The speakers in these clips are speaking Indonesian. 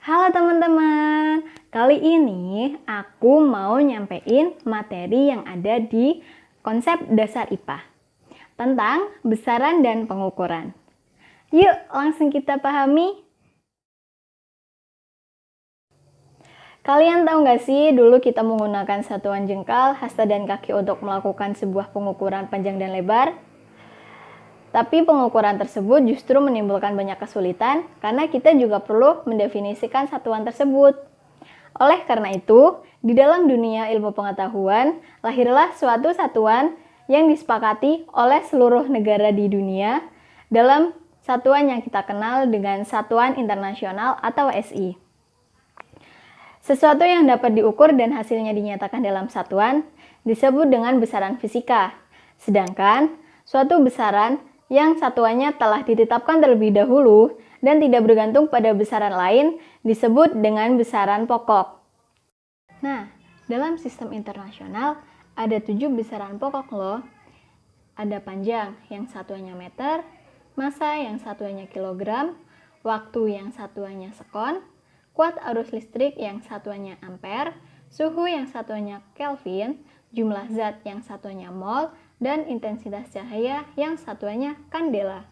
Halo teman-teman, kali ini aku mau nyampein materi yang ada di konsep dasar IPA tentang besaran dan pengukuran. Yuk langsung kita pahami. Kalian tahu nggak sih dulu kita menggunakan satuan jengkal, hasta, dan kaki untuk melakukan sebuah pengukuran panjang dan lebar? Tapi pengukuran tersebut justru menimbulkan banyak kesulitan karena kita juga perlu mendefinisikan satuan tersebut. Oleh karena itu, di dalam dunia ilmu pengetahuan, lahirlah suatu satuan yang disepakati oleh seluruh negara di dunia dalam satuan yang kita kenal dengan Satuan Internasional atau SI. Sesuatu yang dapat diukur dan hasilnya dinyatakan dalam satuan disebut dengan besaran fisika. Sedangkan suatu besaran yang satuannya telah ditetapkan terlebih dahulu dan tidak bergantung pada besaran lain disebut dengan besaran pokok. Nah, dalam sistem internasional ada 7 besaran pokok loh. Ada panjang yang satuannya meter, massa yang satuannya kilogram, waktu yang satuannya sekon, kuat arus listrik yang satuannya ampere, suhu yang satuannya Kelvin, jumlah zat yang satuannya mol, dan intensitas cahaya yang satuannya kandela.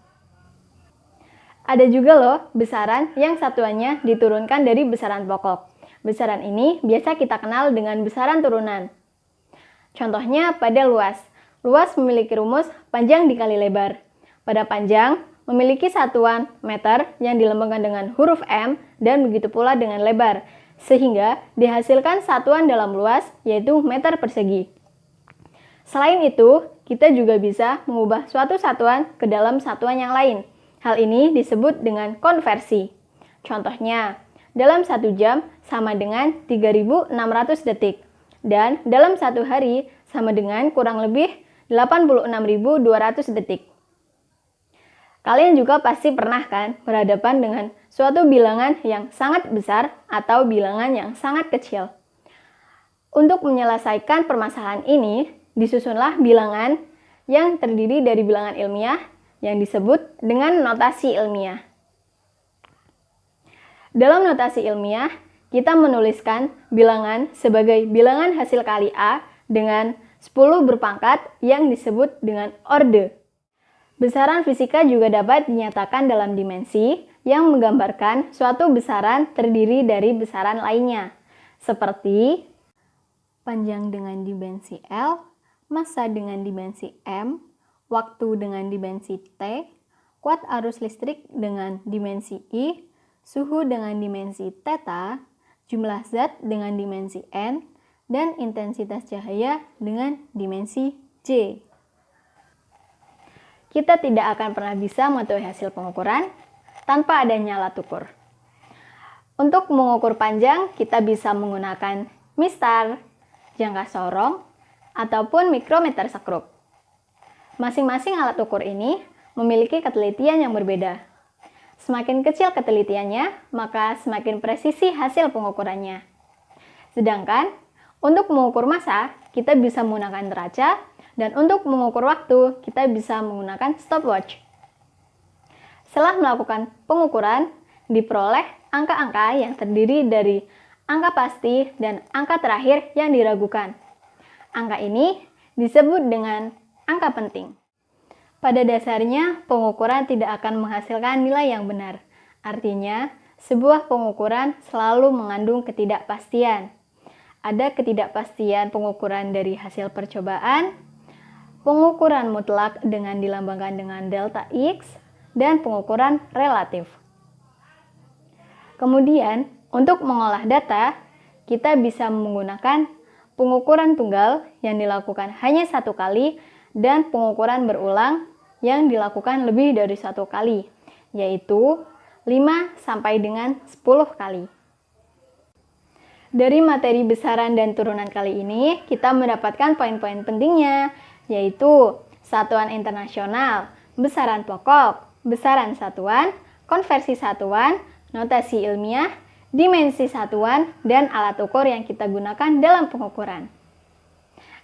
Ada juga loh besaran yang satuannya diturunkan dari besaran pokok. Besaran ini biasa kita kenal dengan besaran turunan. Contohnya pada luas. Luas memiliki rumus panjang dikali lebar. Pada panjang memiliki satuan meter yang dilambangkan dengan huruf M dan begitu pula dengan lebar, sehingga dihasilkan satuan dalam luas yaitu meter persegi. Selain itu, kita juga bisa mengubah suatu satuan ke dalam satuan yang lain. Hal ini disebut dengan konversi. Contohnya, dalam 1 jam sama dengan 3.600 detik. Dan dalam 1 hari sama dengan kurang lebih 86.200 detik. Kalian juga pasti pernah kan berhadapan dengan suatu bilangan yang sangat besar atau bilangan yang sangat kecil. Untuk menyelesaikan permasalahan ini, disusunlah bilangan yang terdiri dari bilangan ilmiah yang disebut dengan notasi ilmiah. Dalam notasi ilmiah, kita menuliskan bilangan sebagai bilangan hasil kali A dengan 10 berpangkat yang disebut dengan orde. Besaran fisika juga dapat dinyatakan dalam dimensi yang menggambarkan suatu besaran terdiri dari besaran lainnya, seperti panjang dengan dimensi L, massa dengan dimensi M, waktu dengan dimensi T, kuat arus listrik dengan dimensi I, suhu dengan dimensi theta, jumlah zat dengan dimensi N, dan intensitas cahaya dengan dimensi J. Kita tidak akan pernah bisa mengetahui hasil pengukuran tanpa adanya alat ukur. Untuk mengukur panjang, kita bisa menggunakan mistar, jangka sorong, ataupun mikrometer sekrup. Masing-masing alat ukur ini memiliki ketelitian yang berbeda. Semakin kecil ketelitiannya, maka semakin presisi hasil pengukurannya. Sedangkan, untuk mengukur massa, kita bisa menggunakan neraca, dan untuk mengukur waktu, kita bisa menggunakan stopwatch. Setelah melakukan pengukuran, diperoleh angka-angka yang terdiri dari angka pasti dan angka terakhir yang diragukan. Angka ini disebut dengan angka penting. Pada dasarnya, pengukuran tidak akan menghasilkan nilai yang benar. Artinya, sebuah pengukuran selalu mengandung ketidakpastian. Ada ketidakpastian pengukuran dari hasil percobaan, pengukuran mutlak dengan dilambangkan dengan delta X, dan pengukuran relatif. Kemudian, untuk mengolah data, kita bisa menggunakan pengukuran tunggal yang dilakukan hanya 1 kali dan pengukuran berulang yang dilakukan lebih dari 1 kali, yaitu 5 sampai dengan 10 kali. Dari materi besaran dan turunan kali ini, kita mendapatkan poin-poin pentingnya, yaitu satuan internasional, besaran pokok, besaran satuan, konversi satuan, notasi ilmiah, dimensi satuan, dan alat ukur yang kita gunakan dalam pengukuran.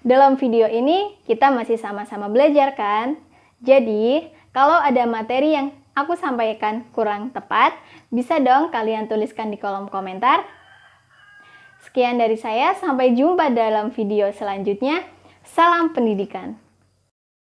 Dalam video ini, kita masih sama-sama belajar kan? Jadi, kalau ada materi yang aku sampaikan kurang tepat, Bisa dong kalian tuliskan di kolom komentar. Sekian dari saya, sampai jumpa dalam video selanjutnya. Salam pendidikan.